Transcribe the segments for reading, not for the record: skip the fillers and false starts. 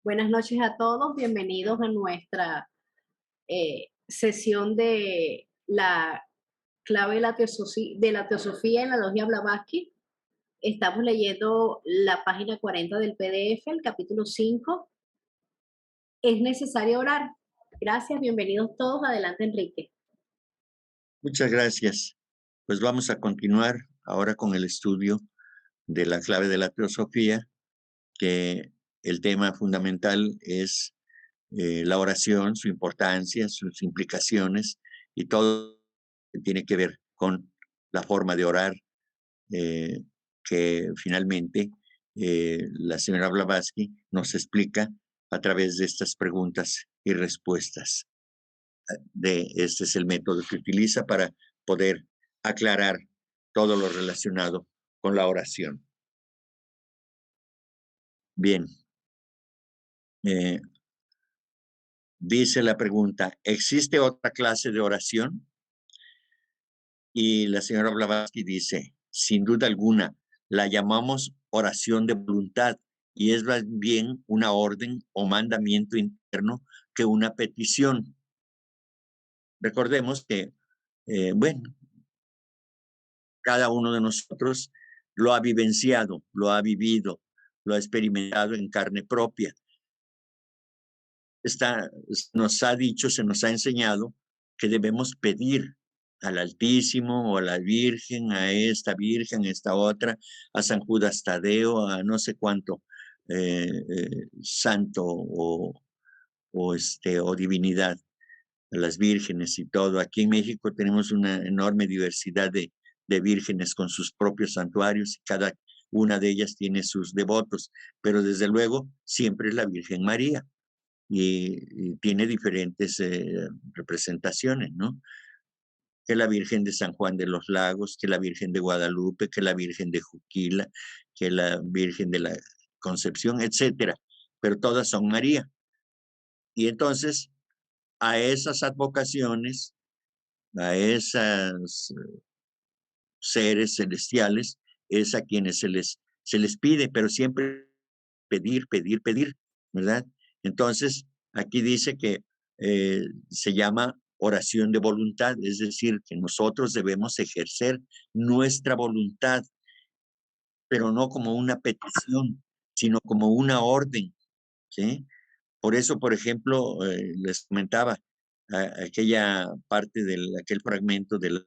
Buenas noches a todos, bienvenidos a nuestra sesión de la clave de la teosofía en la logia Blavatsky. Estamos leyendo la página 40 del PDF, el capítulo 5. Es necesario orar. Gracias, bienvenidos todos. Adelante, Enrique. Muchas gracias. Pues vamos a continuar ahora con el estudio de la clave de la teosofía, que el tema fundamental es la oración, su importancia, sus implicaciones y todo que tiene que ver con la forma de orar, eh, que finalmente la señora Blavatsky nos explica a través de estas preguntas y respuestas. Este es el método que utiliza para poder aclarar todo lo relacionado con la oración. Bien, dice la pregunta, ¿existe otra clase de oración? Y la señora Blavatsky dice, sin duda alguna, la llamamos oración de voluntad y es más bien una orden o mandamiento interno que una petición. Recordemos que, bueno, cada uno de nosotros lo ha vivenciado, lo ha vivido, lo ha experimentado en carne propia. Nos ha dicho, se nos ha enseñado que debemos pedir al Altísimo o a la Virgen, a esta otra, a San Judas Tadeo, a no sé cuánto santo o divinidad, a las vírgenes y todo. Aquí en México tenemos una enorme diversidad de vírgenes con sus propios santuarios y cada una de ellas tiene sus devotos, pero desde luego siempre es la Virgen María y tiene diferentes representaciones, ¿no? Que la Virgen de San Juan de los Lagos, que la Virgen de Guadalupe, que la Virgen de Juquila, que la Virgen de la Concepción, etcétera, pero todas son María. Y entonces a esas advocaciones, a esos seres celestiales, es a quienes se les pide, pero siempre pedir, pedir, pedir, ¿verdad? Entonces, aquí dice que se llama oración de voluntad, es decir, que nosotros debemos ejercer nuestra voluntad, pero no como una petición, sino como una orden, ¿sí? Por eso, por ejemplo, les comentaba aquella parte de aquel fragmento de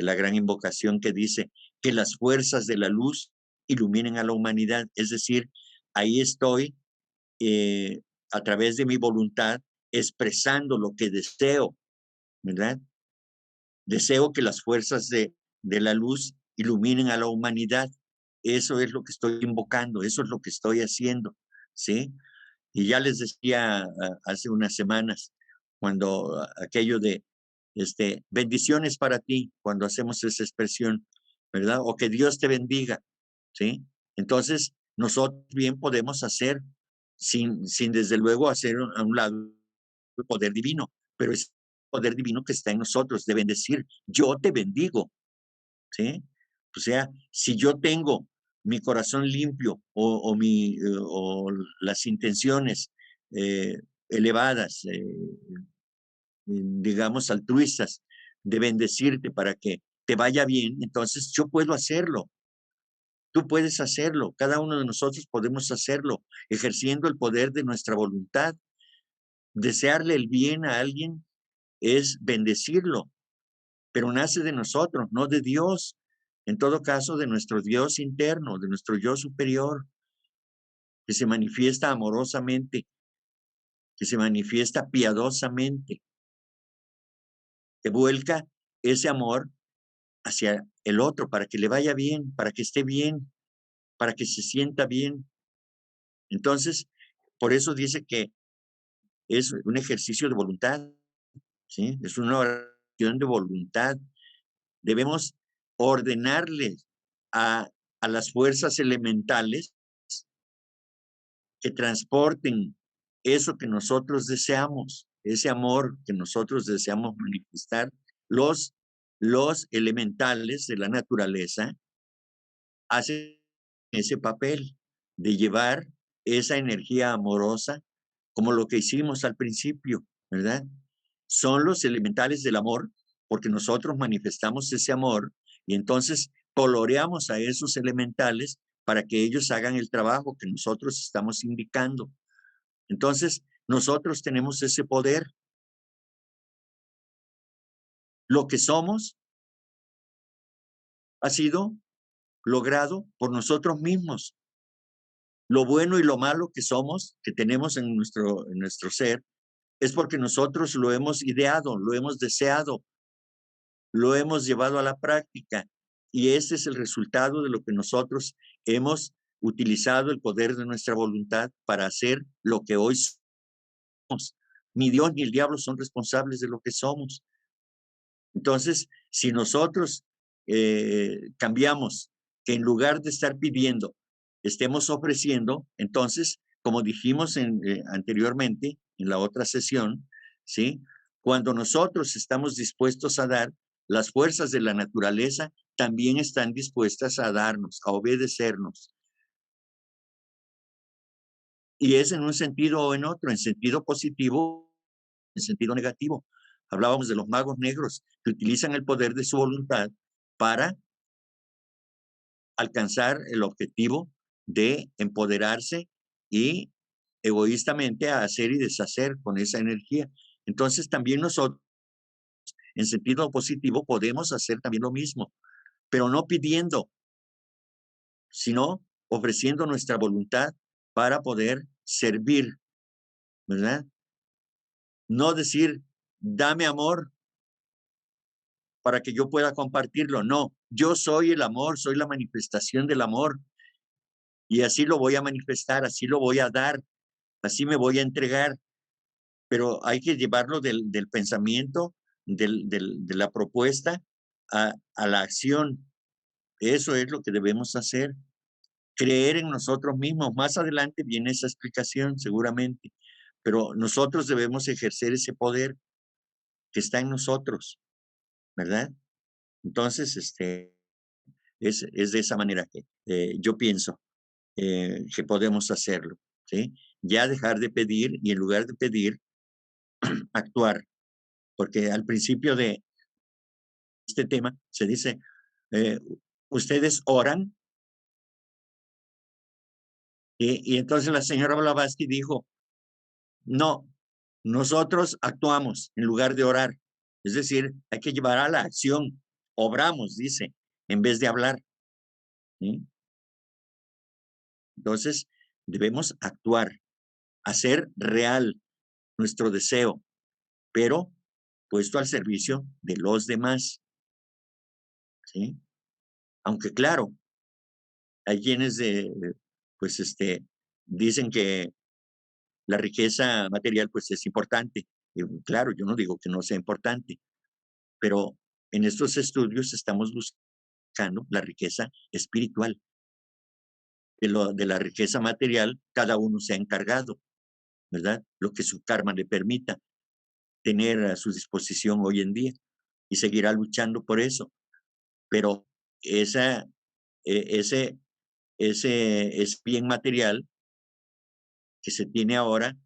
la gran invocación que dice que las fuerzas de la luz iluminen a la humanidad. Es decir, ahí estoy a través de mi voluntad expresando lo que deseo, ¿verdad? Deseo que las fuerzas de la luz iluminen a la humanidad. Eso es lo que estoy invocando, eso es lo que estoy haciendo, ¿sí? Y ya les decía hace unas semanas, cuando aquello de bendiciones para ti, cuando hacemos esa expresión, ¿verdad? O que Dios te bendiga, ¿sí? Entonces, nosotros bien podemos hacer, sin desde luego hacer a un lado el poder divino, pero es el poder divino que está en nosotros, de bendecir. Yo te bendigo, ¿sí? O sea, si yo tengo mi corazón limpio o las intenciones eh, elevadas, digamos, altruistas, de bendecirte para que te vaya bien, entonces yo puedo hacerlo. Tú puedes hacerlo, cada uno de nosotros podemos hacerlo, ejerciendo el poder de nuestra voluntad. Desearle el bien a alguien es bendecirlo, pero nace de nosotros, no de Dios. En todo caso, de nuestro Dios interno, de nuestro yo superior, que se manifiesta amorosamente, que se manifiesta piadosamente, que vuelca ese amor hacia el otro para que le vaya bien, para que esté bien, para que se sienta bien. Entonces, por eso dice que es un ejercicio de voluntad, ¿sí? Es una oración de voluntad. Debemos ordenarle a, a las fuerzas elementales que transporten eso que nosotros deseamos, ese amor que nosotros deseamos manifestar. Los, los elementales de la naturaleza hacen ese papel de llevar esa energía amorosa, como lo que hicimos al principio, ¿verdad? Son los elementales del amor, porque nosotros manifestamos ese amor y entonces coloreamos a esos elementales para que ellos hagan el trabajo que nosotros estamos indicando. Entonces, nosotros tenemos ese poder. Lo que somos ha sido logrado por nosotros mismos. Lo bueno y lo malo que somos, que tenemos en nuestro ser, es porque nosotros lo hemos ideado, lo hemos deseado, lo hemos llevado a la práctica. Y ese es el resultado de lo que nosotros hemos utilizado el poder de nuestra voluntad para hacer lo que hoy somos. Ni Dios ni el diablo son responsables de lo que somos. Entonces, si nosotros cambiamos, que en lugar de estar pidiendo, estemos ofreciendo, entonces, como dijimos anteriormente, en la otra sesión, ¿sí? Cuando nosotros estamos dispuestos a dar, las fuerzas de la naturaleza también están dispuestas a darnos, a obedecernos. Y es en un sentido o en otro, en sentido positivo, en sentido negativo. Hablábamos de los magos negros que utilizan el poder de su voluntad para alcanzar el objetivo de empoderarse y egoístamente a hacer y deshacer con esa energía. Entonces también nosotros, en sentido positivo, podemos hacer también lo mismo, pero no pidiendo, sino ofreciendo nuestra voluntad para poder servir, ¿verdad? No decir, dame amor para que yo pueda compartirlo. No, yo soy el amor, soy la manifestación del amor y así lo voy a manifestar, así lo voy a dar, así me voy a entregar, pero hay que llevarlo del pensamiento, de la propuesta a la acción. Eso es lo que debemos hacer, creer en nosotros mismos. Más adelante viene esa explicación seguramente, pero nosotros debemos ejercer ese poder que está en nosotros, ¿verdad? Entonces, es de esa manera que yo pienso que podemos hacerlo, ¿sí? Ya dejar de pedir y en lugar de pedir, actuar, porque al principio de este tema se dice, eh, ustedes oran, y entonces la señora Blavatsky dijo, no, nosotros actuamos en lugar de orar, es decir, hay que llevar a la acción, obramos, dice, en vez de hablar, ¿sí? Entonces, debemos actuar, hacer real nuestro deseo, pero puesto al servicio de los demás, ¿sí? Aunque claro, hay quienes pues dicen que la riqueza material pues es importante. Y claro, yo no digo que no sea importante, pero en estos estudios estamos buscando la riqueza espiritual. De la riqueza material, cada uno se ha encargado, ¿verdad? Lo que su karma le permita tener a su disposición hoy en día y seguirá luchando por eso. Pero esa, ese, ese bien material que se tiene ahora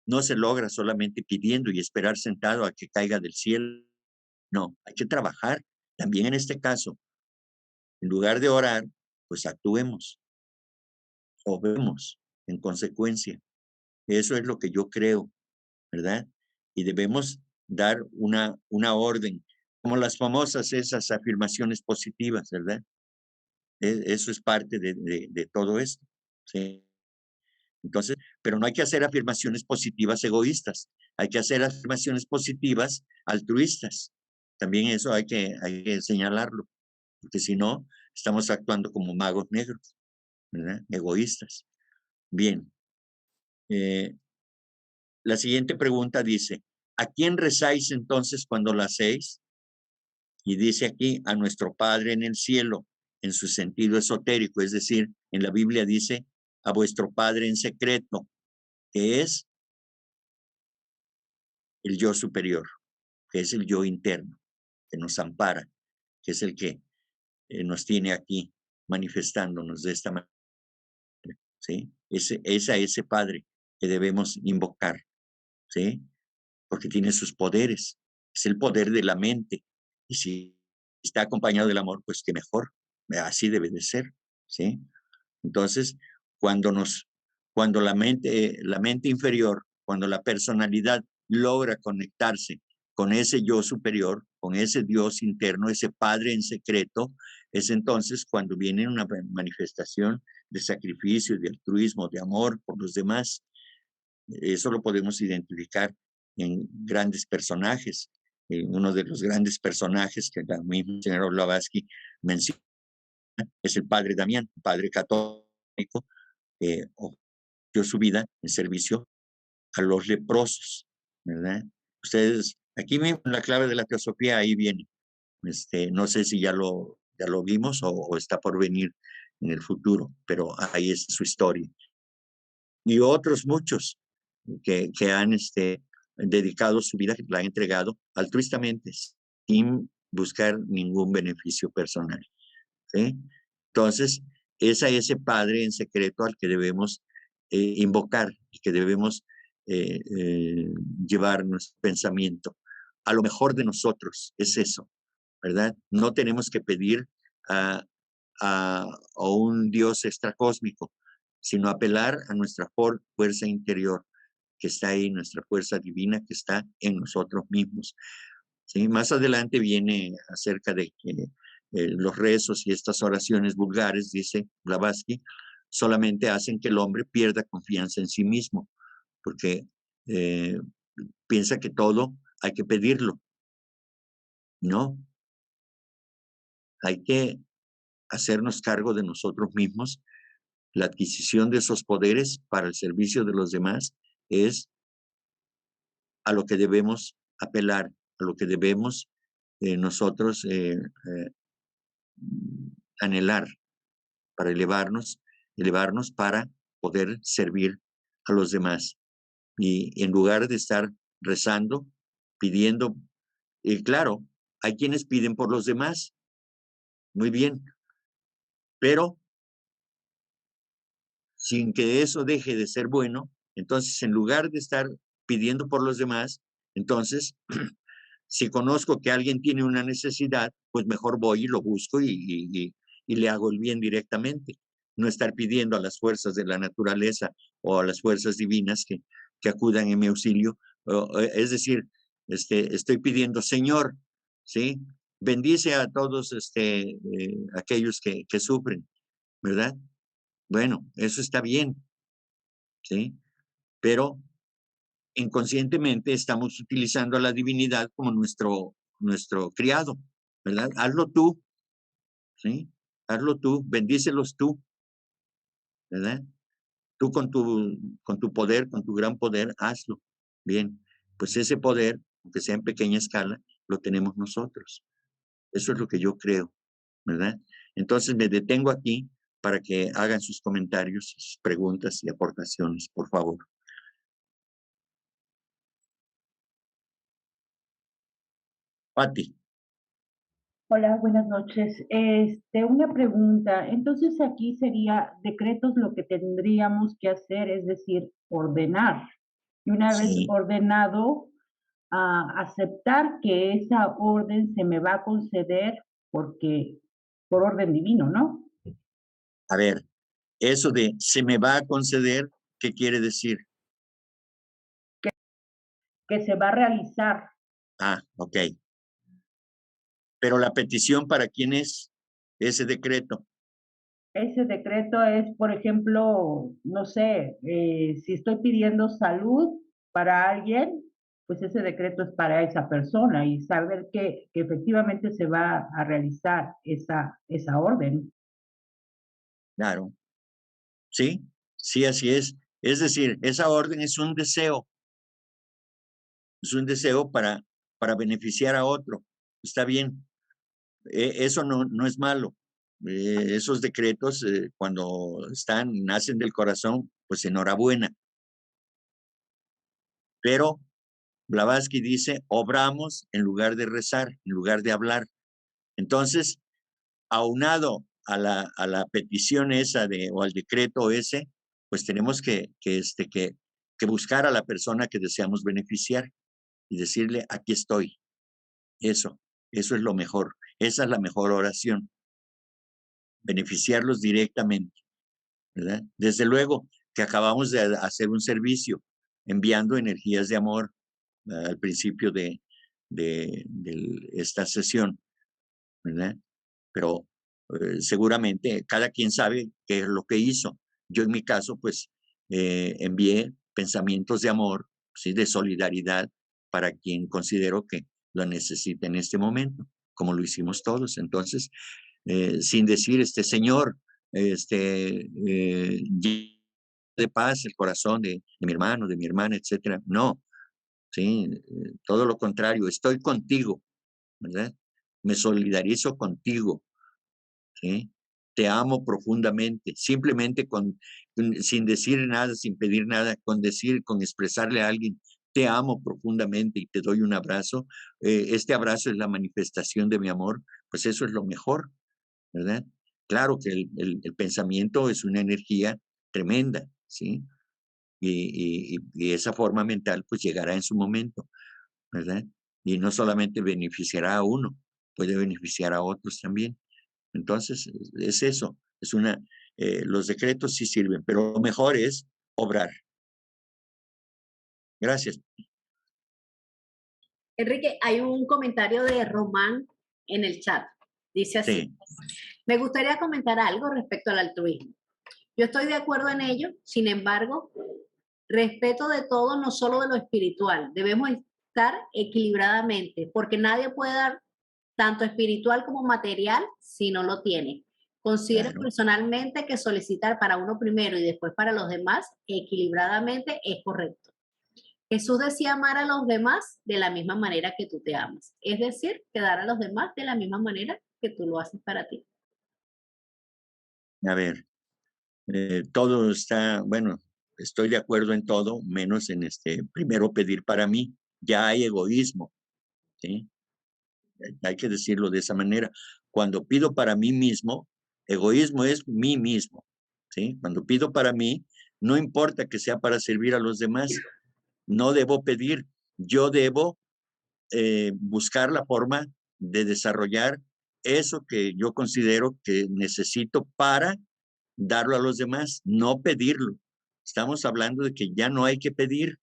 no se logra solamente pidiendo y esperar sentado a que caiga del cielo. No, hay que trabajar. También en este caso, en lugar de orar, pues actuemos, obremos en consecuencia. Eso es lo que yo creo, ¿verdad? Y debemos dar una orden, como las famosas esas afirmaciones positivas, ¿verdad? Eso es parte de todo esto, ¿sí? Entonces, pero no hay que hacer afirmaciones positivas egoístas, hay que hacer afirmaciones positivas altruistas. También eso hay que señalarlo, porque si no, estamos actuando como magos negros, ¿verdad? Egoístas. Bien, eh, la siguiente pregunta dice, ¿a quién rezáis entonces cuando lo hacéis? Y dice aquí, a nuestro Padre en el cielo, en su sentido esotérico, es decir, en la Biblia dice, a vuestro Padre en secreto, que es el yo superior, que es el yo interno, que nos ampara, que es el que nos tiene aquí manifestándonos de esta manera, ¿sí? Es a ese Padre que debemos invocar, ¿sí? Porque tiene sus poderes, es el poder de la mente. Y si está acompañado del amor, pues qué mejor, así debe de ser, ¿sí? Entonces, cuando cuando la mente inferior, cuando la personalidad logra conectarse con ese yo superior, con ese Dios interno, ese Padre en secreto, es entonces cuando viene una manifestación de sacrificio, de altruismo, de amor por los demás. Eso lo podemos identificar en grandes personajes. Uno de los grandes personajes que la misma señora Blavatsky menciona es el padre Damián, un padre católico que ofreció su vida en servicio a los leprosos, ¿verdad? Ustedes, aquí mismo en la clave de la teosofía, ahí viene. No sé si ya lo vimos o está por venir en el futuro, pero ahí es su historia. Y otros muchos que han dedicado su vida, que la han entregado altruistamente, sin buscar ningún beneficio personal, ¿sí? Entonces, es a ese Padre en secreto al que debemos invocar y que debemos llevar nuestro pensamiento. A lo mejor de nosotros, es eso, ¿verdad? No tenemos que pedir a, a un Dios extracósmico, sino apelar a nuestra fuerza interior que está ahí, nuestra fuerza divina que está en nosotros mismos. ¿Sí? Más adelante viene acerca de que los rezos y estas oraciones vulgares, dice Blavatsky, solamente hacen que el hombre pierda confianza en sí mismo, porque eh, piensa que todo hay que pedirlo. No, hay que hacernos cargo de nosotros mismos. La adquisición de esos poderes para el servicio de los demás es a lo que debemos apelar, a lo que debemos nosotros anhelar para elevarnos para poder servir a los demás. Y en lugar de estar rezando, pidiendo, y claro, hay quienes piden por los demás, muy bien, pero sin que eso deje de ser bueno, entonces en lugar de estar pidiendo por los demás, entonces si conozco que alguien tiene una necesidad, pues mejor voy y lo busco y le hago el bien directamente. No estar pidiendo a las fuerzas de la naturaleza o a las fuerzas divinas que acudan en mi auxilio. Es decir, estoy pidiendo, Señor, ¿sí? Bendice a todos aquellos que sufren, ¿verdad? Bueno, eso está bien, ¿sí? Pero inconscientemente estamos utilizando a la divinidad como nuestro criado, ¿verdad? Hazlo tú, ¿sí? Hazlo tú, bendícelos tú, ¿verdad? Tú con tu poder, con tu gran poder, hazlo. Bien, pues ese poder, aunque sea en pequeña escala, lo tenemos nosotros. Eso es lo que yo creo, ¿verdad? Entonces me detengo aquí para que hagan sus comentarios, sus preguntas y aportaciones, por favor. Pati, Hola, buenas noches. Una pregunta. Entonces aquí sería decretos lo que tendríamos que hacer, es decir, ordenar. Y una vez sí. ordenado, aceptar que esa orden se me va a conceder porque por orden divino, ¿no? A ver, eso de se me va a conceder, ¿qué quiere decir? Que se va a realizar. Ah, ok. Pero la petición para quién es ese decreto. Ese decreto es, por ejemplo, no sé, si estoy pidiendo salud para alguien, pues ese decreto es para esa persona y saber que efectivamente se va a realizar esa orden. Claro. Sí, sí, así es. Es decir, esa orden es un deseo para beneficiar a otro. Está bien. Eso no es malo. Esos decretos, cuando nacen del corazón, pues enhorabuena. Pero Blavatsky dice, obramos en lugar de rezar, en lugar de hablar. Entonces, aunado a la petición esa o al decreto ese, pues tenemos que buscar a la persona que deseamos beneficiar y decirle, aquí estoy. Eso es lo mejor. Esa es la mejor oración, beneficiarlos directamente, ¿verdad? Desde luego que acabamos de hacer un servicio enviando energías de amor al principio de esta sesión, ¿verdad? Pero seguramente cada quien sabe qué es lo que hizo. Yo en mi caso, pues envié pensamientos de amor, ¿sí? De solidaridad para quien considero que lo necesita en este momento, como lo hicimos todos. Entonces, sin decir, Señor, llena de paz el corazón de mi hermano, de mi hermana, etcétera. No, sí, todo lo contrario, estoy contigo, ¿verdad? Me solidarizo contigo, ¿sí? Te amo profundamente, simplemente sin decir nada, sin pedir nada, con expresarle a alguien, te amo profundamente y te doy un abrazo. Este abrazo es la manifestación de mi amor, pues eso es lo mejor, ¿verdad? Claro que el pensamiento es una energía tremenda, ¿sí? Y esa forma mental pues llegará en su momento, ¿verdad? Y no solamente beneficiará a uno, puede beneficiar a otros también. Entonces, es eso, los decretos sí sirven, pero lo mejor es obrar. Gracias. Enrique, hay un comentario de Román en el chat. Dice así, Sí, me gustaría comentar algo respecto al altruismo. Yo estoy de acuerdo en ello, sin embargo, respeto de todo, no solo de lo espiritual. Debemos estar equilibradamente, porque nadie puede dar tanto espiritual como material si no lo tiene. Considero claro. personalmente que solicitar para uno primero y después para los demás equilibradamente es correcto. Jesús decía amar a los demás de la misma manera que tú te amas, es decir, que dar a los demás de la misma manera que tú lo haces para ti. A ver, todo está, bueno, estoy de acuerdo en todo, menos en primero pedir para mí. Ya hay egoísmo, ¿sí? Hay que decirlo de esa manera. Cuando pido para mí mismo, egoísmo es mí mismo, ¿sí? Cuando pido para mí, no importa que sea para servir a los demás, no debo pedir, yo debo buscar la forma de desarrollar eso que yo considero que necesito para darlo a los demás, no pedirlo. Estamos hablando de que ya no hay que pedir,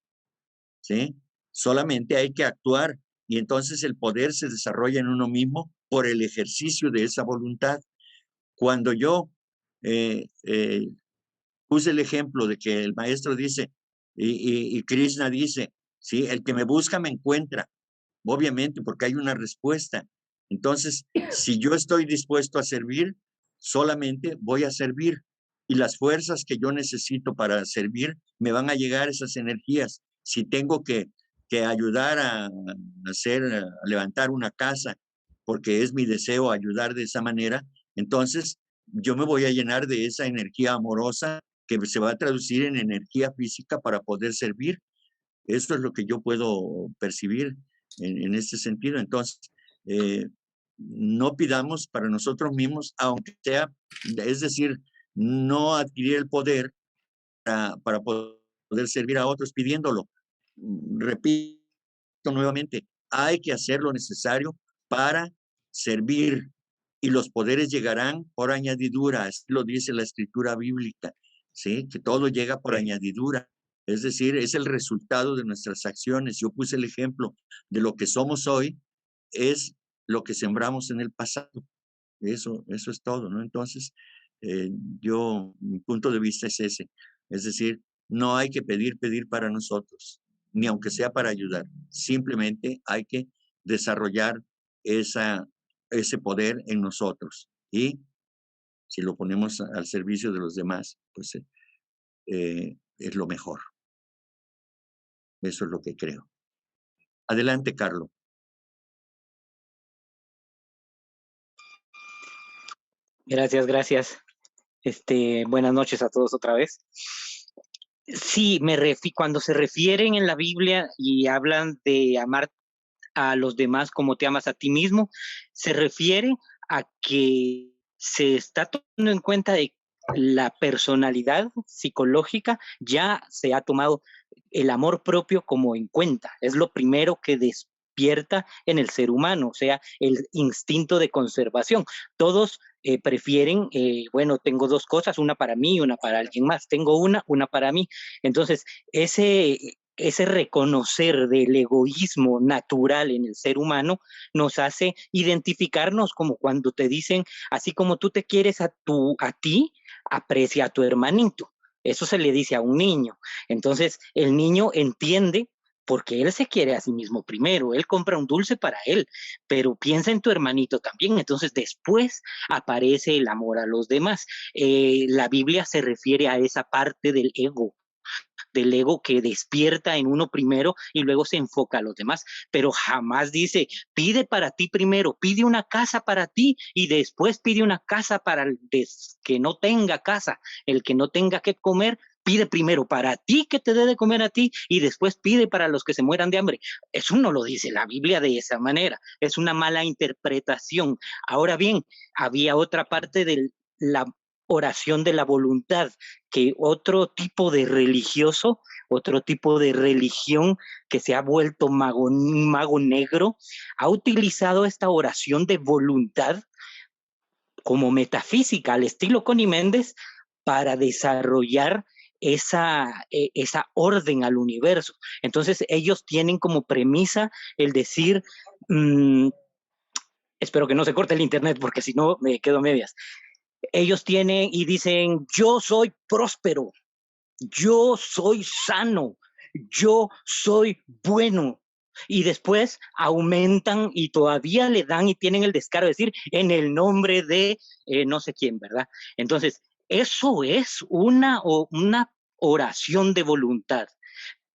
¿sí? Solamente hay que actuar y entonces el poder se desarrolla en uno mismo por el ejercicio de esa voluntad. Cuando yo eh, eh, puse el ejemplo de que el maestro dice y Krishna dice, ¿sí? El que me busca me encuentra, obviamente, porque hay una respuesta. Entonces, si yo estoy dispuesto a servir, solamente voy a servir y las fuerzas que yo necesito para servir me van a llegar esas energías. Si tengo que ayudar a levantar una casa, porque es mi deseo ayudar de esa manera, entonces yo me voy a llenar de esa energía amorosa que se va a traducir en energía física para poder servir. Eso es lo que yo puedo percibir en este sentido. Entonces, no pidamos para nosotros mismos, aunque sea, es decir, no adquirir el poder para poder servir a otros pidiéndolo. Repito nuevamente, hay que hacer lo necesario para servir y los poderes llegarán por añadidura, así lo dice la escritura bíblica, ¿sí? Que todo llega por añadidura. Es decir, es el resultado de nuestras acciones. Yo puse el ejemplo de lo que somos hoy, es lo que sembramos en el pasado. Eso es todo, ¿no? Entonces, mi punto de vista es ese. Es decir, no hay que pedir para nosotros, ni aunque sea para ayudar. Simplemente hay que desarrollar ese poder en nosotros. Y si lo ponemos al servicio de los demás, pues es lo mejor. Eso es lo que creo. Adelante, Carlos. Gracias, gracias. Buenas noches a todos otra vez. Sí, cuando se refieren en la Biblia y hablan de amar a los demás como te amas a ti mismo, se refiere a que se está tomando en cuenta de la personalidad psicológica ya se ha tomado el amor propio como en cuenta. Es lo primero que despierta en el ser humano, o sea, el instinto de conservación. Todos prefieren, bueno, tengo dos cosas, una para mí y una para alguien más. Tengo una para mí. Entonces, ese reconocer del egoísmo natural en el ser humano nos hace identificarnos como cuando te dicen, así como tú te quieres a ti, aprecia a tu hermanito. Eso se le dice a un niño. Entonces, el niño entiende porque él se quiere a sí mismo primero, él compra un dulce para él, pero piensa en tu hermanito también, entonces después aparece el amor a los demás. La Biblia se refiere a esa parte del ego que despierta en uno primero y luego se enfoca a los demás, pero jamás dice, pide para ti primero, pide una casa para ti y después pide una casa para el que no tenga casa, el que no tenga que comer. Pide primero para ti que te dé de comer a ti y después pide para los que se mueran de hambre. Eso no lo dice la Biblia de esa manera. Es una mala interpretación. Ahora bien, había otra parte de la oración de la voluntad, que otro tipo de religioso, otro tipo de religión que se ha vuelto mago negro, ha utilizado esta oración de voluntad como metafísica, al estilo Connie Méndez, para desarrollar esa orden al universo. Entonces ellos tienen como premisa el decir, espero que no se corte el internet porque si no me quedo a medias. Ellos tienen y dicen, yo soy próspero, yo soy sano, yo soy bueno. Y después aumentan y todavía le dan y tienen el descaro de decir en el nombre de no sé quién, ¿verdad? Entonces, eso es una oración de voluntad.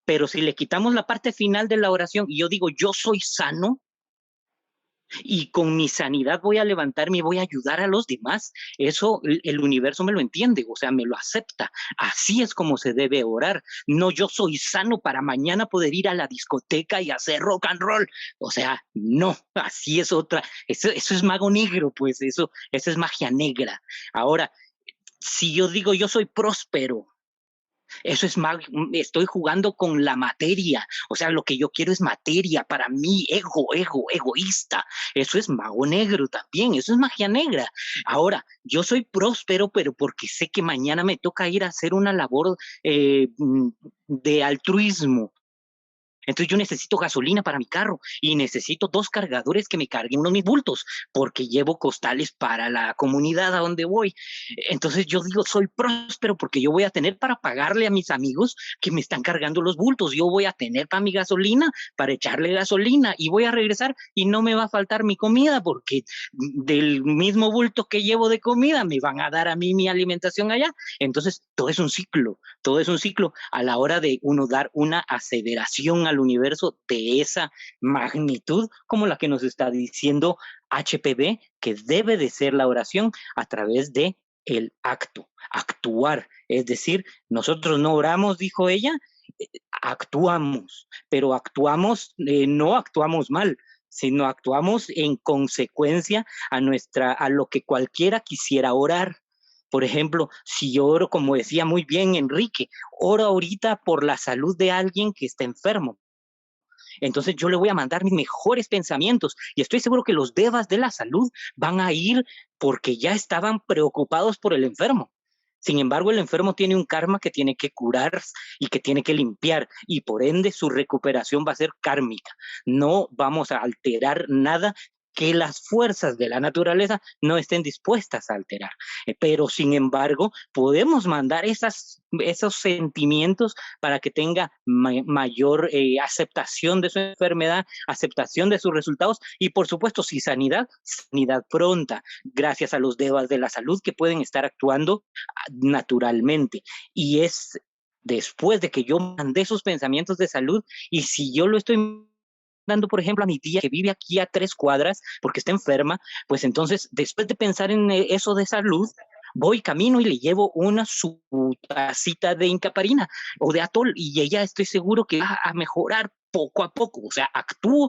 Pero si le quitamos la parte final de la oración y yo digo, yo soy sano, y con mi sanidad voy a levantarme y voy a ayudar a los demás. Eso el universo me lo entiende, o sea, me lo acepta. Así es como se debe orar. No, yo soy sano para mañana poder ir a la discoteca y hacer rock and roll. O sea, no, así es otra. Eso es mago negro, pues eso es magia negra. Ahora, si yo digo yo soy próspero, eso es mal, estoy jugando con la materia, o sea, lo que yo quiero es materia para mí, egoísta. Eso es mago negro también, eso es magia negra. Ahora, yo soy próspero, pero porque sé que mañana me toca ir a hacer una labor de altruismo. Entonces yo necesito gasolina para mi carro y necesito 2 cargadores que me carguen unos mis bultos porque llevo costales para la comunidad a donde voy. Entonces yo digo, soy próspero porque yo voy a tener para pagarle a mis amigos que me están cargando los bultos. Yo voy a tener para mi gasolina, para echarle gasolina y voy a regresar y no me va a faltar mi comida porque del mismo bulto que llevo de comida me van a dar a mí mi alimentación allá. Entonces todo es un ciclo a la hora de uno dar una aseveración al universo de esa magnitud como la que nos está diciendo HPB, que debe de ser la oración a través de el acto, actuar. Es decir, nosotros no oramos, dijo ella, actuamos, pero actuamos, no actuamos mal, sino actuamos en consecuencia a lo que cualquiera quisiera orar. Por ejemplo, si yo oro, como decía muy bien Enrique, oro ahorita por la salud de alguien que está enfermo. Entonces yo le voy a mandar mis mejores pensamientos y estoy seguro que los devas de la salud van a ir porque ya estaban preocupados por el enfermo. Sin embargo, el enfermo tiene un karma que tiene que curar y que tiene que limpiar y por ende su recuperación va a ser kármica. No vamos a alterar nada que las fuerzas de la naturaleza no estén dispuestas a alterar. Pero sin embargo, podemos mandar esos sentimientos para que tenga mayor aceptación de su enfermedad, aceptación de sus resultados y por supuesto, si sanidad pronta, gracias a los devas de la salud que pueden estar actuando naturalmente. Y es después de que yo mandé esos pensamientos de salud y si yo lo estoy dando, por ejemplo, a mi tía que vive aquí a 3 cuadras porque está enferma, pues entonces, después de pensar en eso de salud, voy camino y le llevo su tacita de incaparina o de atol y ella estoy seguro que va a mejorar poco a poco, o sea, actúo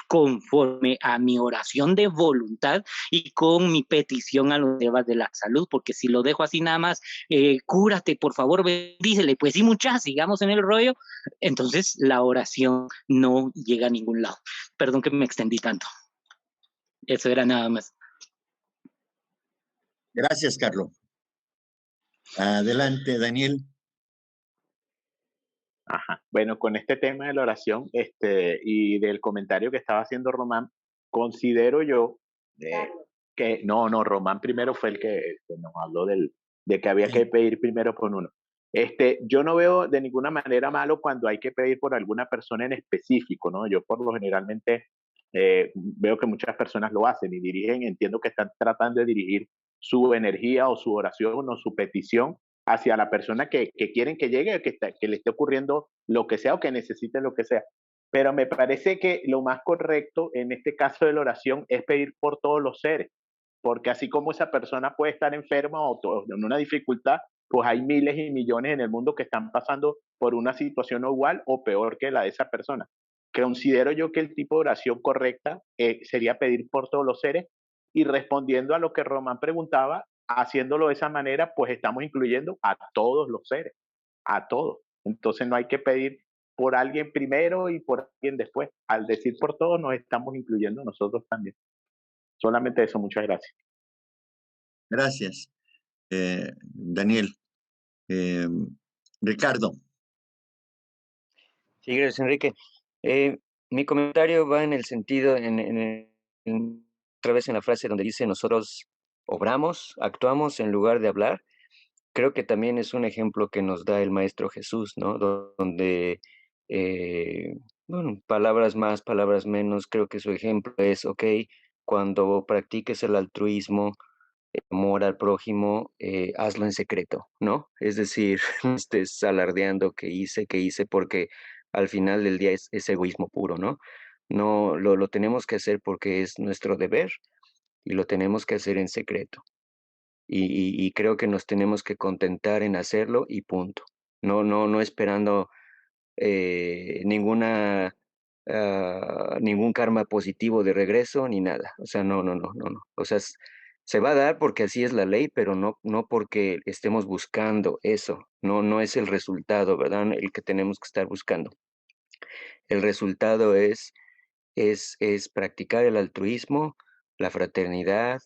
conforme a mi oración de voluntad y con mi petición a los demás de la salud, porque si lo dejo así nada más, cúrate, por favor, bendícele, pues sí, muchas, sigamos en el rollo, entonces la oración no llega a ningún lado. Perdón que me extendí tanto. Eso era nada más. Gracias, Carlos. Adelante, Daniel. Ajá. Bueno, con este tema de la oración y del comentario que estaba haciendo Román, considero yo que no, Román primero fue el que nos habló de que había que pedir primero por uno. Yo no veo de ninguna manera malo cuando hay que pedir por alguna persona en específico, ¿no? Yo por lo generalmente veo que muchas personas lo hacen y dirigen, entiendo que están tratando de dirigir su energía o su oración o su petición hacia la persona que quieren que llegue, que le esté ocurriendo lo que sea o que necesite lo que sea. Pero me parece que lo más correcto en este caso de la oración es pedir por todos los seres, porque así como esa persona puede estar enferma o en una dificultad, pues hay miles y millones en el mundo que están pasando por una situación igual o peor que la de esa persona. Considero yo que el tipo de oración correcta sería pedir por todos los seres y respondiendo a lo que Román preguntaba, haciéndolo de esa manera, pues estamos incluyendo a todos los seres, a todos. Entonces no hay que pedir por alguien primero y por alguien después. Al decir por todos, nos estamos incluyendo nosotros también. Solamente eso, muchas gracias. Gracias, Daniel. Ricardo. Sí, gracias, Enrique. Mi comentario va en el sentido, otra vez en la frase donde dice nosotros obramos, actuamos en lugar de hablar. Creo que también es un ejemplo que nos da el Maestro Jesús, ¿no? Donde, bueno, palabras más, palabras menos, creo que su ejemplo es, ok, cuando practiques el altruismo, amor al prójimo, hazlo en secreto, ¿no? Es decir, no estés alardeando que hice, porque al final del día es egoísmo puro, ¿no? No, lo tenemos que hacer porque es nuestro deber y lo tenemos que hacer en secreto. Y creo que nos tenemos que contentar en hacerlo y punto. No esperando ningún karma positivo de regreso ni nada. O sea, no. O sea, se va a dar porque así es la ley, pero no porque estemos buscando eso. No es el resultado, ¿verdad? El que tenemos que estar buscando. El resultado es practicar el altruismo, la fraternidad,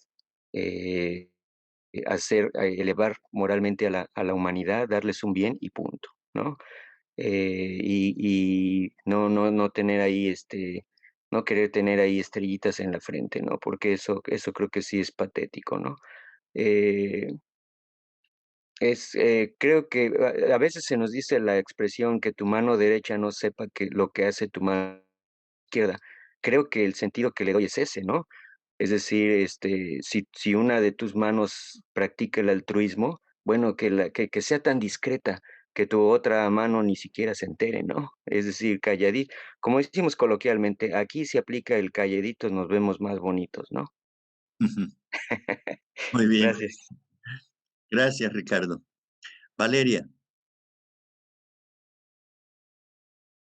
elevar moralmente a la humanidad, darles un bien y punto, ¿no? Y no tener ahí no querer tener ahí estrellitas en la frente, ¿no? Porque eso creo que sí es patético, ¿no? Eh, creo que a veces se nos dice la expresión que tu mano derecha no sepa que lo que hace tu mano izquierda. Creo que el sentido que le doy es ese, ¿no? Es decir, si una de tus manos practica el altruismo, bueno, que sea tan discreta que tu otra mano ni siquiera se entere, ¿no? Es decir, calladito, como decimos coloquialmente, aquí se aplica el calladitos, nos vemos más bonitos, ¿no? Muy bien. Gracias. Gracias, Ricardo. Valeria.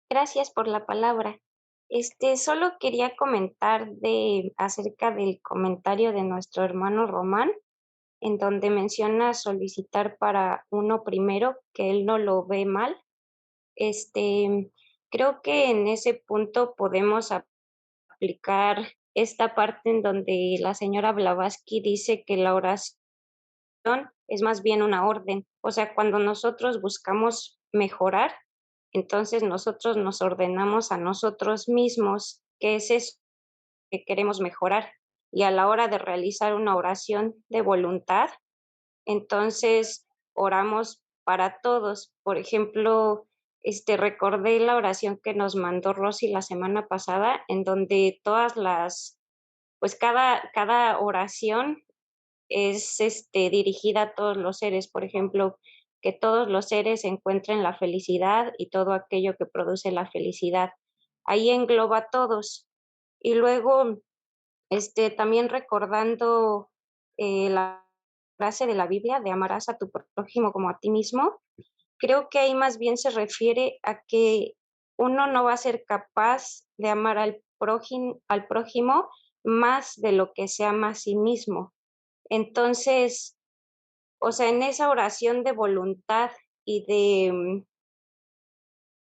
Gracias por la palabra. Solo quería comentar acerca del comentario de nuestro hermano Román, en donde menciona solicitar para uno primero, que él no lo ve mal. Creo que en ese punto podemos aplicar esta parte en donde la señora Blavatsky dice que la oración es más bien una orden. O sea, cuando nosotros buscamos mejorar, entonces nosotros nos ordenamos a nosotros mismos qué es eso que queremos mejorar. Y a la hora de realizar una oración de voluntad, entonces oramos para todos. Por ejemplo, recordé la oración que nos mandó Rosy la semana pasada, en donde pues cada oración es dirigida a todos los seres. Por ejemplo, que todos los seres encuentren la felicidad y todo aquello que produce la felicidad. Ahí engloba a todos. Y luego, también recordando la frase de la Biblia de amarás a tu prójimo como a ti mismo, creo que ahí más bien se refiere a que uno no va a ser capaz de amar al prójimo más de lo que se ama a sí mismo. Entonces, o sea, en esa oración de voluntad y de,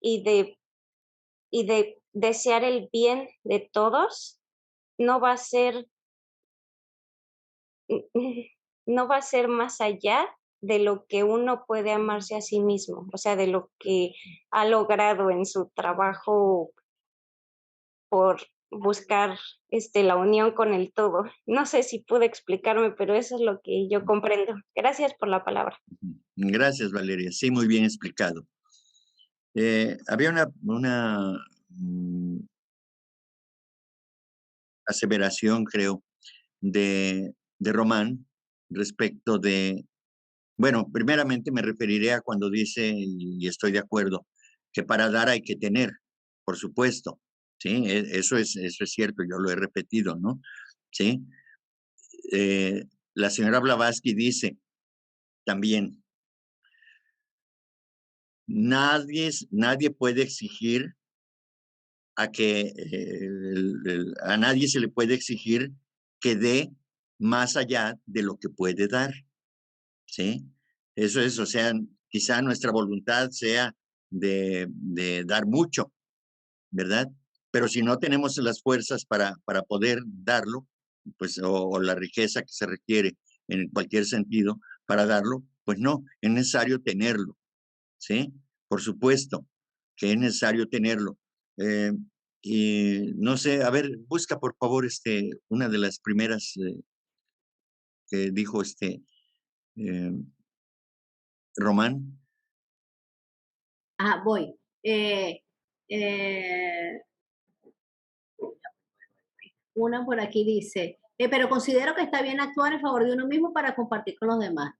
y de, y de desear el bien de todos, no va a ser, no va a ser más allá de lo que uno puede amarse a sí mismo, o sea, de lo que ha logrado en su trabajo por buscar la unión con el todo. No sé si pude explicarme, pero eso es lo que yo comprendo. Gracias por la palabra. Gracias, Valeria. Sí, muy bien explicado. Había una aseveración, creo, de Román respecto de, bueno, primeramente me referiré a cuando dice, y estoy de acuerdo, que para dar hay que tener, por supuesto, ¿sí? Eso es cierto, yo lo he repetido, ¿no? ¿Sí? La señora Blavatsky dice también, nadie puede exigir a nadie se le puede exigir que dé más allá de lo que puede dar, ¿sí? Eso es, o sea, quizá nuestra voluntad sea de dar mucho, ¿verdad? Pero si no tenemos las fuerzas para poder darlo, pues, o la riqueza que se requiere en cualquier sentido para darlo, pues no, es necesario tenerlo, ¿sí? Por supuesto que es necesario tenerlo. Y no sé, a ver, busca por favor una de las primeras que dijo eh, Román. Voy. Eh, una por aquí dice, pero considero que está bien actuar en favor de uno mismo para compartir con los demás.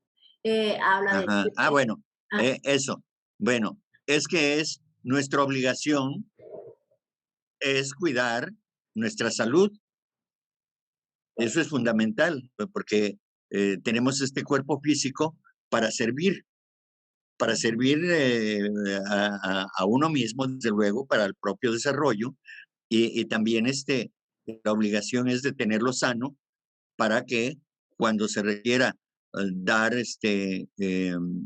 Habla de... Ajá. Bueno, Ah, eso. Bueno, es que es nuestra obligación es cuidar nuestra salud. Eso es fundamental, porque tenemos este cuerpo físico para servir a uno mismo, desde luego, para el propio desarrollo, y también la obligación es de tenerlo sano para que cuando se requiera dar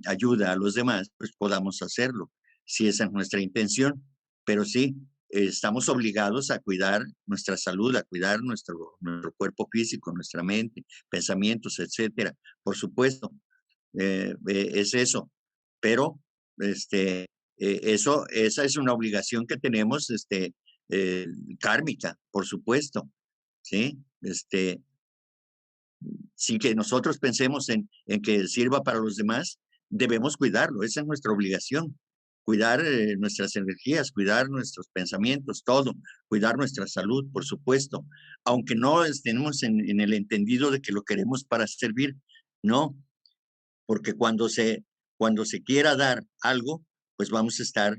ayuda a los demás, pues podamos hacerlo, si esa es nuestra intención. Pero sí, estamos obligados a cuidar nuestra salud, a cuidar nuestro cuerpo físico, nuestra mente, pensamientos, etcétera. Por supuesto, es eso. Pero esa es una obligación que tenemos kármica, por supuesto. ¿Sí? Sin que nosotros pensemos en que sirva para los demás, debemos cuidarlo. Esa es nuestra obligación. Cuidar nuestras energías, cuidar nuestros pensamientos, todo. Cuidar nuestra salud, por supuesto. Aunque no estemos en el entendido de que lo queremos para servir. No, porque cuando se quiera dar algo, pues vamos a estar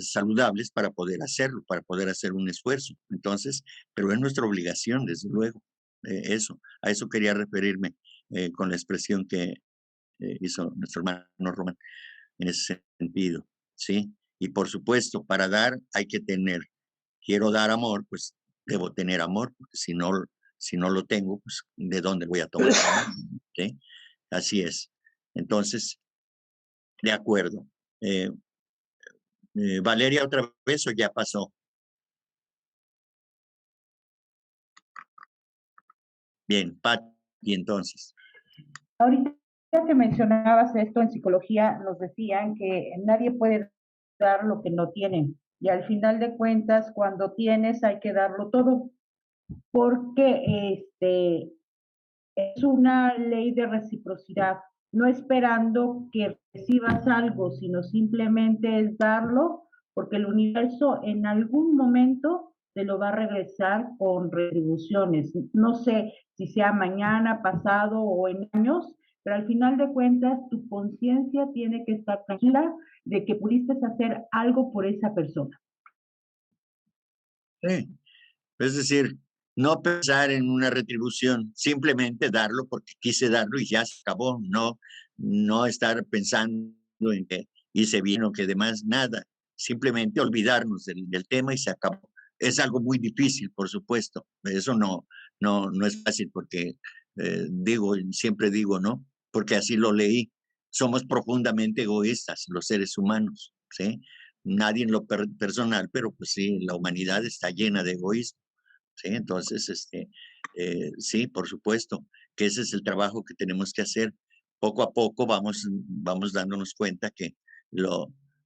saludables para poder hacerlo, para poder hacer un esfuerzo. Entonces, pero es nuestra obligación, desde luego, a eso quería referirme con la expresión que hizo nuestro hermano Román en ese sentido, ¿sí? Y por supuesto, para dar hay que tener. Quiero dar amor, pues debo tener amor, porque si no lo tengo, pues ¿de dónde voy a tomar amor? ¿Sí? Así es. Entonces, de acuerdo. Valeria, otra vez o ya pasó. Bien, Pati, entonces. Ahorita que mencionabas esto en psicología, nos decían que nadie puede dar lo que no tiene. Y al final de cuentas, cuando tienes, hay que darlo todo. Porque es una ley de reciprocidad, no esperando que recibas algo, sino simplemente es darlo, porque el universo en algún momento te lo va a regresar con retribuciones. No sé si sea mañana, pasado o en años, pero al final de cuentas tu conciencia tiene que estar tranquila de que pudiste hacer algo por esa persona. Sí. Es decir, no pensar en una retribución, simplemente darlo porque quise darlo y ya se acabó. No estar pensando en que hice bien o que demás, nada. simplemente olvidarnos del tema y se acabó. Es algo muy difícil, por supuesto. Eso no es fácil porque siempre digo, ¿no? Porque así lo leí. Somos profundamente egoístas, los seres humanos, ¿sí? Nadie en lo personal, pero pues sí, la humanidad está llena de egoísmo, ¿sí? Entonces, sí, por supuesto, que ese es el trabajo que tenemos que hacer. Poco a poco vamos dándonos cuenta que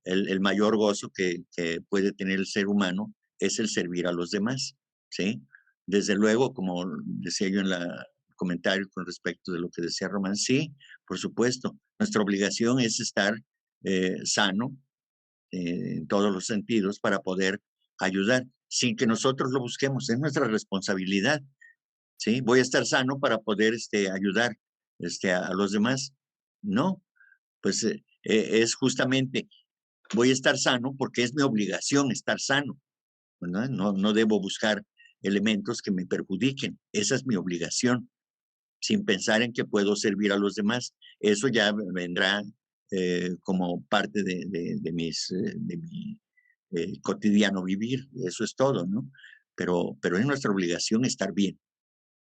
el mayor gozo que puede tener el ser humano es el servir a los demás, ¿sí? Desde luego, como decía yo en el comentario con respecto de lo que decía Román, sí, por supuesto, nuestra obligación es estar sano en todos los sentidos para poder ayudar, sin que nosotros lo busquemos, es nuestra responsabilidad, ¿sí? Voy a estar sano para poder ayudar a los demás. No, pues es justamente, voy a estar sano porque es mi obligación estar sano, ¿verdad? No debo buscar elementos que me perjudiquen, esa es mi obligación, sin pensar en que puedo servir a los demás. Eso ya vendrá como parte de mi cotidiano vivir, eso es todo, ¿no? Pero es nuestra obligación estar bien,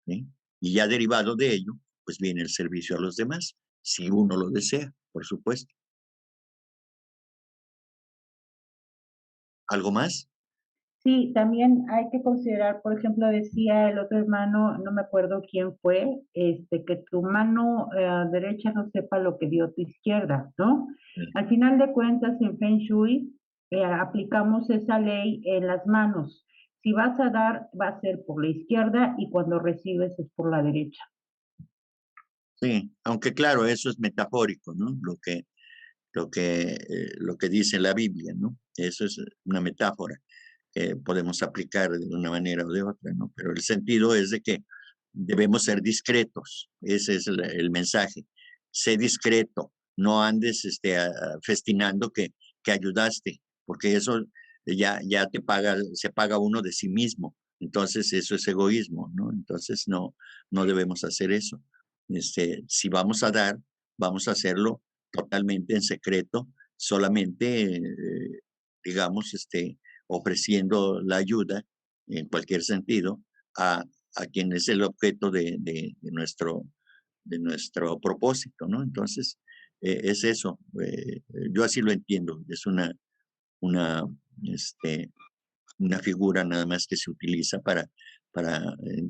¿sí? Y ya derivado de ello, pues viene el servicio a los demás, si uno lo desea, por supuesto. ¿Algo más? Sí, también hay que considerar, por ejemplo, decía el otro hermano, no me acuerdo quién fue, que tu mano derecha no sepa lo que dio tu izquierda, ¿no? Al final de cuentas, en Feng Shui aplicamos esa ley en las manos. Si vas a dar, va a ser por la izquierda y cuando recibes es por la derecha. Sí, aunque claro, eso es metafórico, ¿no? Lo que dice la Biblia, ¿no? Eso es una metáfora que podemos aplicar de una manera o de otra, ¿no? Pero el sentido es de que debemos ser discretos, ese es el mensaje. Sé discreto, no andes festinando que ayudaste, porque eso ya se paga uno de sí mismo. Entonces eso es egoísmo, ¿no? Entonces no debemos hacer eso. Si vamos a dar, vamos a hacerlo totalmente en secreto, solamente, digamos, ofreciendo la ayuda en cualquier sentido a quien es el objeto de nuestro propósito, ¿no? Entonces, es eso. Yo así lo entiendo. Es una, una figura nada más que se utiliza para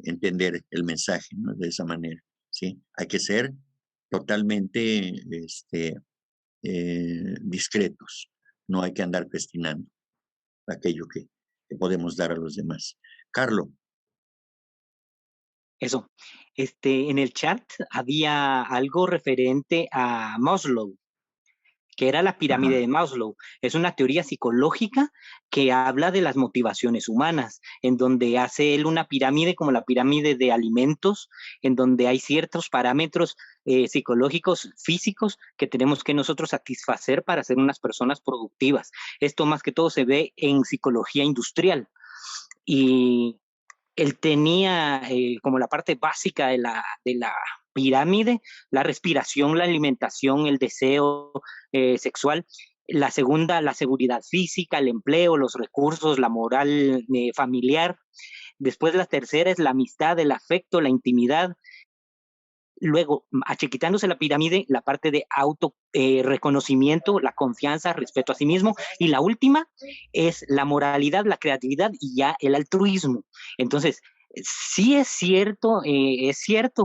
entender el mensaje, ¿no? De esa manera, ¿sí? Hay que ser totalmente discretos. No hay que andar festinando aquello que podemos dar a los demás. Carlos. Eso. En el chat había algo referente a Maslow, que era la pirámide de Maslow. Es una teoría psicológica que habla de las motivaciones humanas, en donde hace él una pirámide como la pirámide de alimentos, en donde hay ciertos parámetros psicológicos, físicos, que tenemos que nosotros satisfacer para ser unas personas productivas. Esto más que todo se ve en psicología industrial. Y él tenía como la parte básica de la pirámide, la respiración, la alimentación, el deseo sexual. La segunda, la seguridad física, el empleo, los recursos, la moral familiar. Después la tercera es la amistad, el afecto, la intimidad. Luego, achiquitándose la pirámide, la parte de auto reconocimiento, la confianza, respeto a sí mismo. Y la última es la moralidad, la creatividad y ya el altruismo. Entonces, sí es cierto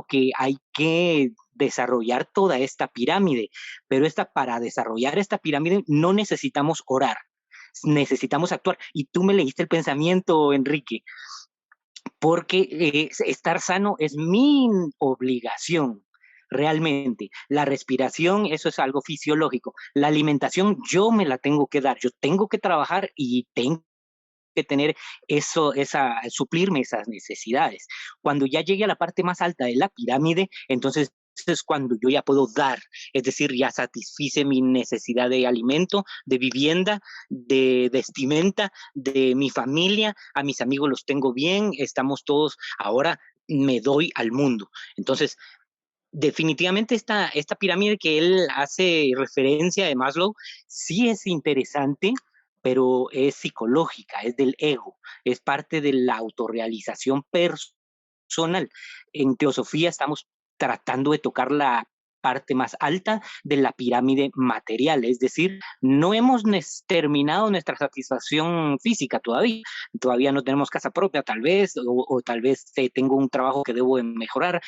que hay que desarrollar toda esta pirámide, pero para desarrollar esta pirámide no necesitamos orar, necesitamos actuar. Y tú me leíste el pensamiento, Enrique, porque estar sano es mi obligación. Realmente, la respiración, eso es algo fisiológico. La alimentación, yo me la tengo que dar. Yo tengo que trabajar y tengo que tener suplirme esas necesidades. Cuando ya llegue a la parte más alta de la pirámide, entonces es cuando yo ya puedo dar, es decir, ya satisfice mi necesidad de alimento, de vivienda, de vestimenta, de mi familia, a mis amigos los tengo bien, estamos todos, ahora me doy al mundo. Entonces, definitivamente esta pirámide que él hace referencia de Maslow sí es interesante pero es psicológica, es del ego, es parte de la autorrealización personal. En teosofía estamos tratando de tocar la parte más alta de la pirámide material, es decir, no hemos terminado nuestra satisfacción física todavía no tenemos casa propia tal vez, o tal vez tengo un trabajo que debo mejorar,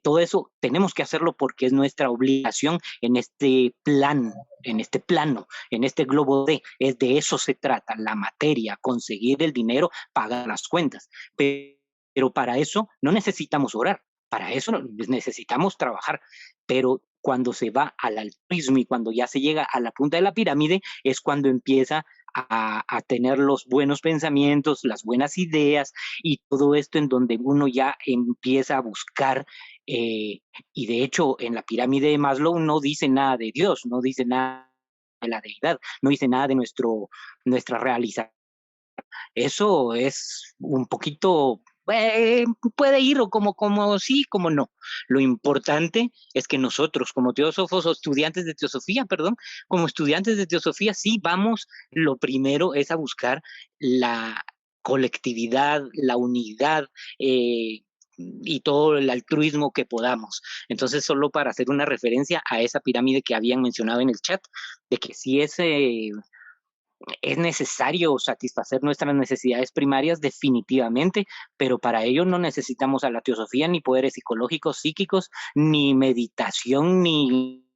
todo eso tenemos que hacerlo porque es nuestra obligación en este plano, en este globo es de eso se trata, la materia, conseguir el dinero, pagar las cuentas, pero para eso no necesitamos orar, para eso necesitamos trabajar, pero cuando se va al altruismo y cuando ya se llega a la punta de la pirámide es cuando empieza a tener los buenos pensamientos, las buenas ideas y todo esto en donde uno ya empieza a buscar, y de hecho en la pirámide de Maslow no dice nada de Dios, no dice nada de la deidad, no dice nada de nuestra realización. Eso es un poquito, puede ir o como sí, como no. Lo importante es que nosotros, como teósofos o estudiantes de teosofía, perdón, como estudiantes de teosofía, sí vamos, lo primero es a buscar la colectividad, la unidad, y todo el altruismo que podamos. Entonces, solo para hacer una referencia a esa pirámide que habían mencionado en el chat, de que sí es necesario satisfacer nuestras necesidades primarias definitivamente, pero para ello no necesitamos a la teosofía, ni poderes psicológicos, psíquicos, ni meditación, ni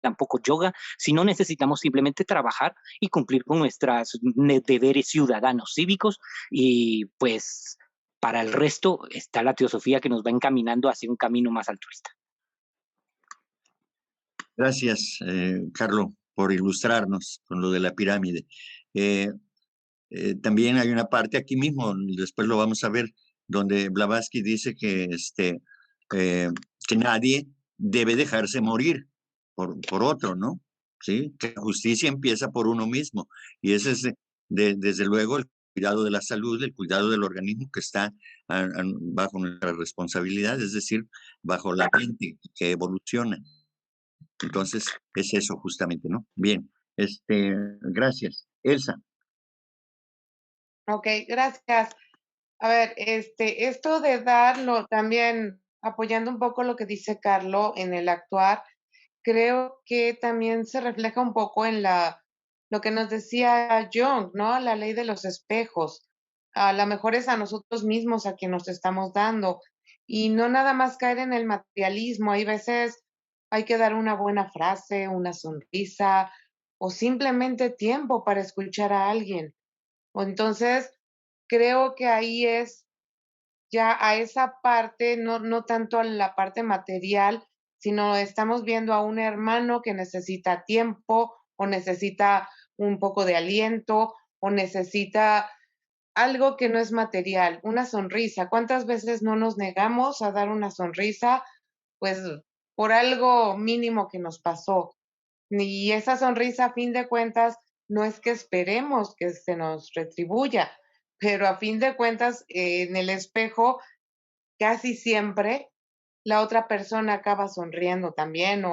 tampoco yoga, sino necesitamos simplemente trabajar y cumplir con nuestros deberes ciudadanos cívicos y pues para el resto está la teosofía que nos va encaminando hacia un camino más altruista. Gracias, Carlos, por ilustrarnos con lo de la pirámide. También hay una parte aquí mismo, después lo vamos a ver, donde Blavatsky dice que nadie debe dejarse morir por otro, ¿no? ¿Sí? Que la justicia empieza por uno mismo. Y ese es, desde luego, el cuidado de la salud, el cuidado del organismo que está bajo nuestra responsabilidad, es decir, bajo la mente que evoluciona. Entonces, es eso justamente, ¿no? Bien, gracias. Elsa. Ok, gracias. A ver, esto de darlo también, apoyando un poco lo que dice Carlos en el actuar, creo que también se refleja un poco en lo que nos decía Jung, ¿no? La ley de los espejos. A lo mejor es a nosotros mismos a quien nos estamos dando y no nada más caer en el materialismo. Hay veces hay que dar una buena frase, una sonrisa o simplemente tiempo para escuchar a alguien. O entonces, creo que ahí es ya a esa parte, no tanto a la parte material, sino estamos viendo a un hermano que necesita tiempo o necesita un poco de aliento o necesita algo que no es material, una sonrisa. ¿Cuántas veces no nos negamos a dar una sonrisa? Pues por algo mínimo que nos pasó. Y esa sonrisa, a fin de cuentas, no es que esperemos que se nos retribuya, pero a fin de cuentas, en el espejo, casi siempre la otra persona acaba sonriendo también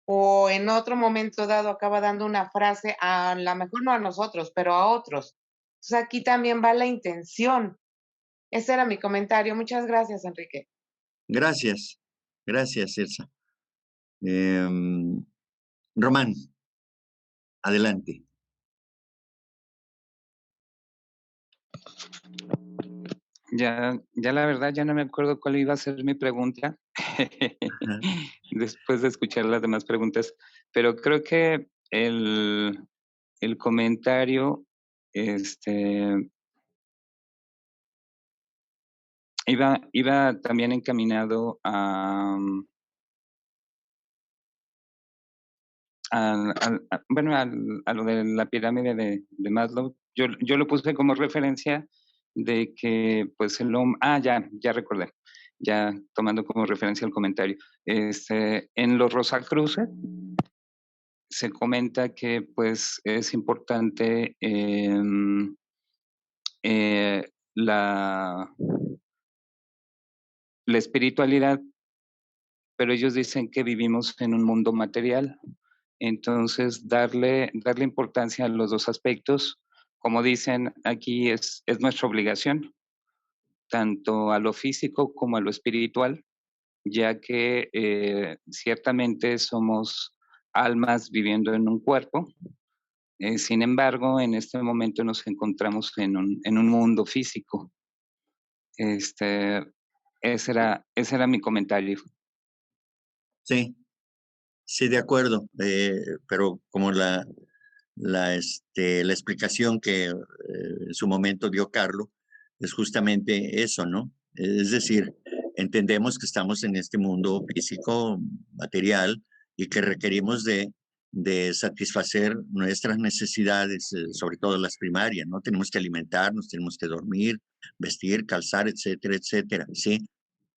o en otro momento dado acaba dando una frase, a lo mejor no a nosotros, pero a otros. Entonces aquí también va la intención. Ese era mi comentario. Muchas gracias, Enrique. Gracias, gracias, Elsa. Román, adelante. Ya la verdad ya no me acuerdo cuál iba a ser mi pregunta después de escuchar las demás preguntas, pero creo que el comentario iba también encaminado a lo de la pirámide de Maslow. Yo lo puse como referencia de que pues ya recordé, ya tomando como referencia el comentario. En los Rosacruces se comenta que pues es importante la espiritualidad, pero ellos dicen que vivimos en un mundo material. Entonces, darle importancia a los dos aspectos como dicen aquí, es nuestra obligación, tanto a lo físico como a lo espiritual, ya que ciertamente somos almas viviendo en un cuerpo. Sin embargo, en este momento nos encontramos en un mundo físico. Ese era mi comentario. Sí, sí, de acuerdo. Pero como la explicación que en su momento dio Carlos es justamente eso, ¿no? Es decir, entendemos que estamos en este mundo físico, material, y que requerimos de satisfacer nuestras necesidades, sobre todo las primarias, ¿no? Tenemos que alimentarnos, tenemos que dormir, vestir, calzar, etcétera, etcétera, ¿sí?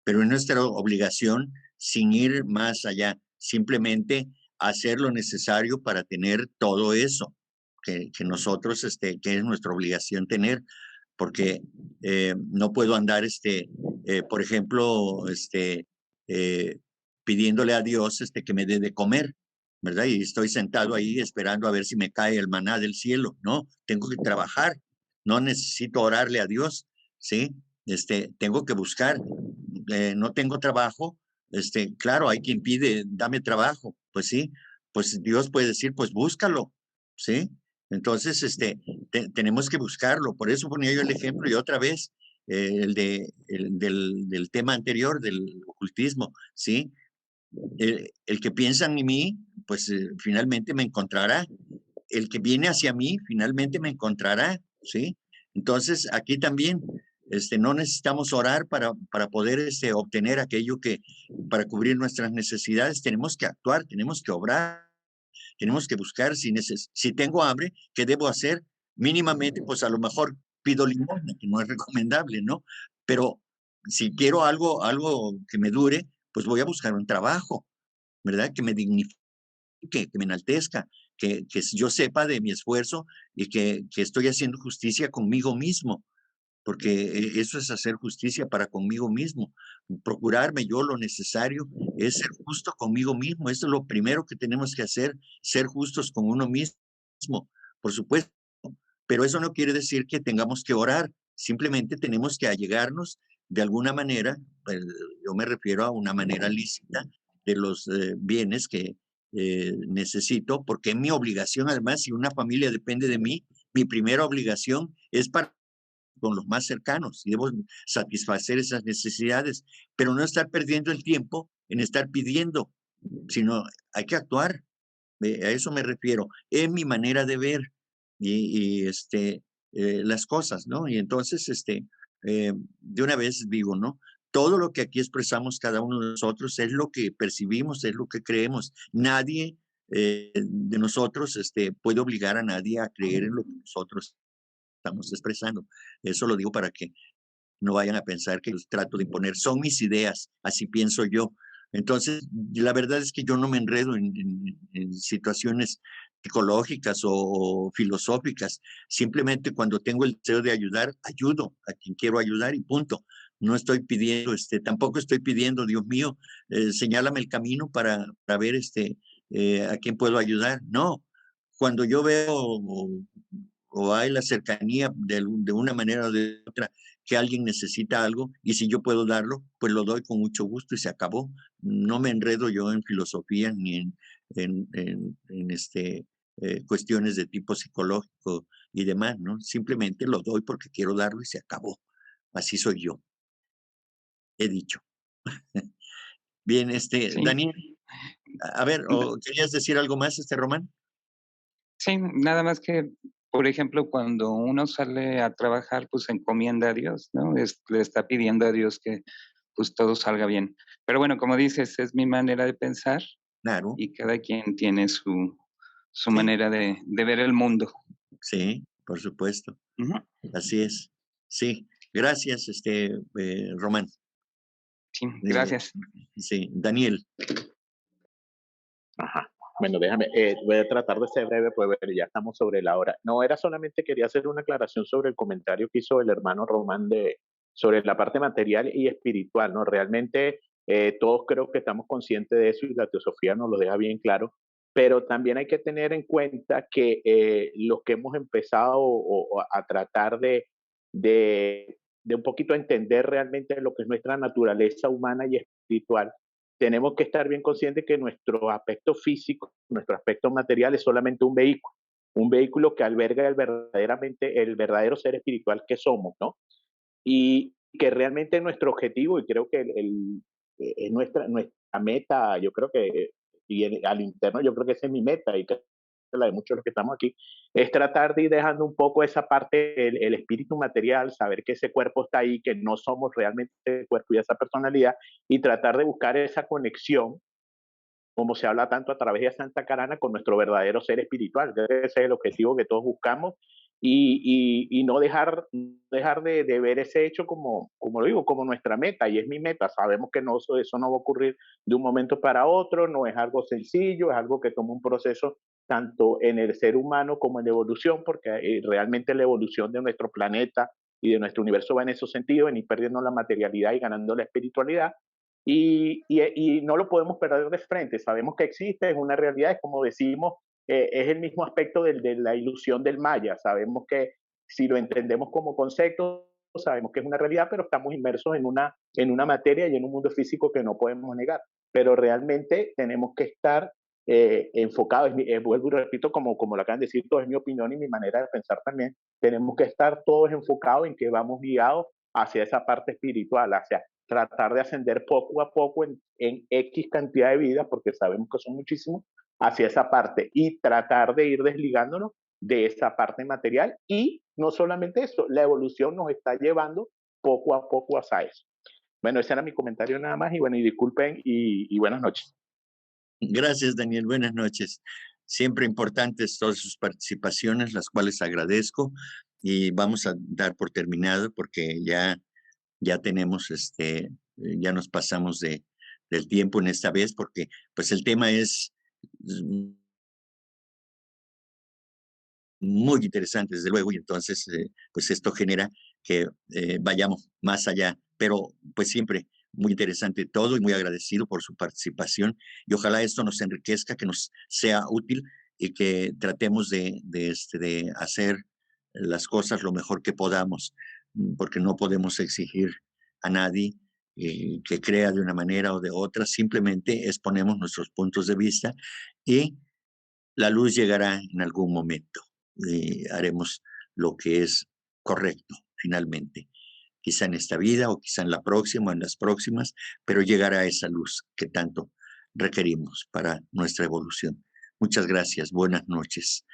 Pero es nuestra obligación, sin ir más allá, simplemente hacer lo necesario para tener todo eso que nosotros, que es nuestra obligación tener, porque no puedo andar, por ejemplo, pidiéndole a Dios que me dé de comer, ¿verdad? Y estoy sentado ahí esperando a ver si me cae el maná del cielo, ¿no? Tengo que trabajar, no necesito orarle a Dios, ¿sí? Tengo que buscar, no tengo trabajo, claro, hay quien pide, dame trabajo, pues sí, pues Dios puede decir, pues búscalo, ¿sí? Entonces, tenemos que buscarlo. Por eso ponía yo el ejemplo y otra vez del tema anterior, del ocultismo, ¿sí? El que piensa en mí, pues finalmente me encontrará. El que viene hacia mí, finalmente me encontrará, ¿sí? Entonces, aquí también, no necesitamos orar para poder obtener aquello para cubrir nuestras necesidades, tenemos que actuar, tenemos que obrar, tenemos que buscar si tengo hambre, ¿qué debo hacer? Mínimamente, pues a lo mejor pido limosna, que no es recomendable, ¿no? Pero si quiero algo que me dure, pues voy a buscar un trabajo, ¿verdad? Que me dignifique, que me enaltezca, que yo sepa de mi esfuerzo y que estoy haciendo justicia conmigo mismo, porque eso es hacer justicia para conmigo mismo. Procurarme yo lo necesario es ser justo conmigo mismo. Eso es lo primero que tenemos que hacer, ser justos con uno mismo, por supuesto. Pero eso no quiere decir que tengamos que orar. Simplemente tenemos que allegarnos de alguna manera, pues, yo me refiero a una manera lícita de los bienes que necesito, porque es mi obligación. Además, si una familia depende de mí, mi primera obligación es para con los más cercanos y debo satisfacer esas necesidades, pero no estar perdiendo el tiempo en estar pidiendo, sino hay que actuar. A eso me refiero. Es mi manera de ver las cosas, ¿no? Y entonces, de una vez digo, ¿no? Todo lo que aquí expresamos cada uno de nosotros es lo que percibimos, es lo que creemos. Nadie de nosotros puede obligar a nadie a creer en lo que nosotros estamos expresando. Eso lo digo para que no vayan a pensar que los trato de imponer. Son mis ideas, así pienso yo. Entonces, la verdad es que yo no me enredo en situaciones psicológicas o filosóficas. Simplemente cuando tengo el deseo de ayudar, ayudo a quien quiero ayudar y punto. No estoy pidiendo, tampoco estoy pidiendo, Dios mío, señálame el camino para ver a quién puedo ayudar. No, cuando yo veo o hay la cercanía de una manera o de otra que alguien necesita algo y si yo puedo darlo, pues lo doy con mucho gusto y se acabó. No me enredo yo en filosofía ni en cuestiones de tipo psicológico y demás, ¿no? Simplemente lo doy porque quiero darlo y se acabó. Así soy yo. He dicho. Bien, Sí, Daniel, a ver, ¿querías decir algo más, Román? sí, nada más que, por ejemplo, cuando uno sale a trabajar, pues encomienda a Dios, ¿no? Le está pidiendo a Dios que pues todo salga bien. Pero bueno, como dices, es mi manera de pensar Claro, y cada quien tiene su sí, manera de ver el mundo. sí, por supuesto. Ujú. Así es. Sí, gracias, Román. Sí, gracias. Sí, Daniel. Ajá. Bueno, déjame, voy a tratar de ser breve, pues ver, ya estamos sobre la hora. No, era solamente quería hacer una aclaración sobre el comentario que hizo el hermano Román sobre la parte material y espiritual, ¿no? Realmente todos creo que estamos conscientes de eso y la teosofía nos lo deja bien claro, pero también hay que tener en cuenta que los que hemos empezado a tratar de un poquito entender realmente lo que es nuestra naturaleza humana y espiritual, tenemos que estar bien conscientes que nuestro aspecto físico, nuestro aspecto material es solamente un vehículo que alberga el verdadero ser espiritual que somos, ¿no? Y que realmente nuestro objetivo, y creo que nuestra meta, yo creo que, al interno, yo creo que esa es mi meta, y que la de muchos de los que estamos aquí, es tratar de ir dejando un poco esa parte, el espíritu material, saber que ese cuerpo está ahí, que no somos realmente el cuerpo y esa personalidad, y tratar de buscar esa conexión, como se habla tanto a través de Santa Carana, con nuestro verdadero ser espiritual. Ese es el objetivo que todos buscamos, y no dejar de ver ese hecho como lo digo, como nuestra meta, y es mi meta. Sabemos que eso no va a ocurrir de un momento para otro, no es algo sencillo, es algo que toma un proceso tanto en el ser humano como en la evolución, porque realmente la evolución de nuestro planeta y de nuestro universo va en esos sentidos, en ir perdiendo la materialidad y ganando la espiritualidad, y no lo podemos perder de frente. Sabemos que existe, es una realidad, es como decimos, es el mismo aspecto de la ilusión del Maya. Sabemos que si lo entendemos como concepto, sabemos que es una realidad, pero estamos inmersos en una materia y en un mundo físico que no podemos negar. Pero realmente tenemos que estar enfocados, vuelvo y repito, como lo acaban de decir, todo es mi opinión y mi manera de pensar también, tenemos que estar todos enfocados en que vamos guiados hacia esa parte espiritual, hacia tratar de ascender poco a poco en X cantidad de vidas, porque sabemos que son muchísimos, hacia esa parte, y tratar de ir desligándonos de esa parte material. Y no solamente eso, la evolución nos está llevando poco a poco hacia eso. Bueno, ese era mi comentario nada más, y bueno, y disculpen, y buenas noches. Gracias, Daniel. Buenas noches. Siempre importantes todas sus participaciones, las cuales agradezco, y vamos a dar por terminado porque ya tenemos, ya nos pasamos del tiempo en esta vez, porque pues el tema es muy interesante, desde luego, y entonces pues esto genera que vayamos más allá, pero pues siempre muy interesante todo y muy agradecido por su participación, y ojalá esto nos enriquezca, que nos sea útil y que tratemos de hacer las cosas lo mejor que podamos, porque no podemos exigir a nadie que crea de una manera o de otra, simplemente exponemos nuestros puntos de vista y la luz llegará en algún momento. Haremos lo que es correcto finalmente, quizá en esta vida o quizá en la próxima o en las próximas, pero llegará esa luz que tanto requerimos para nuestra evolución. Muchas gracias, buenas noches.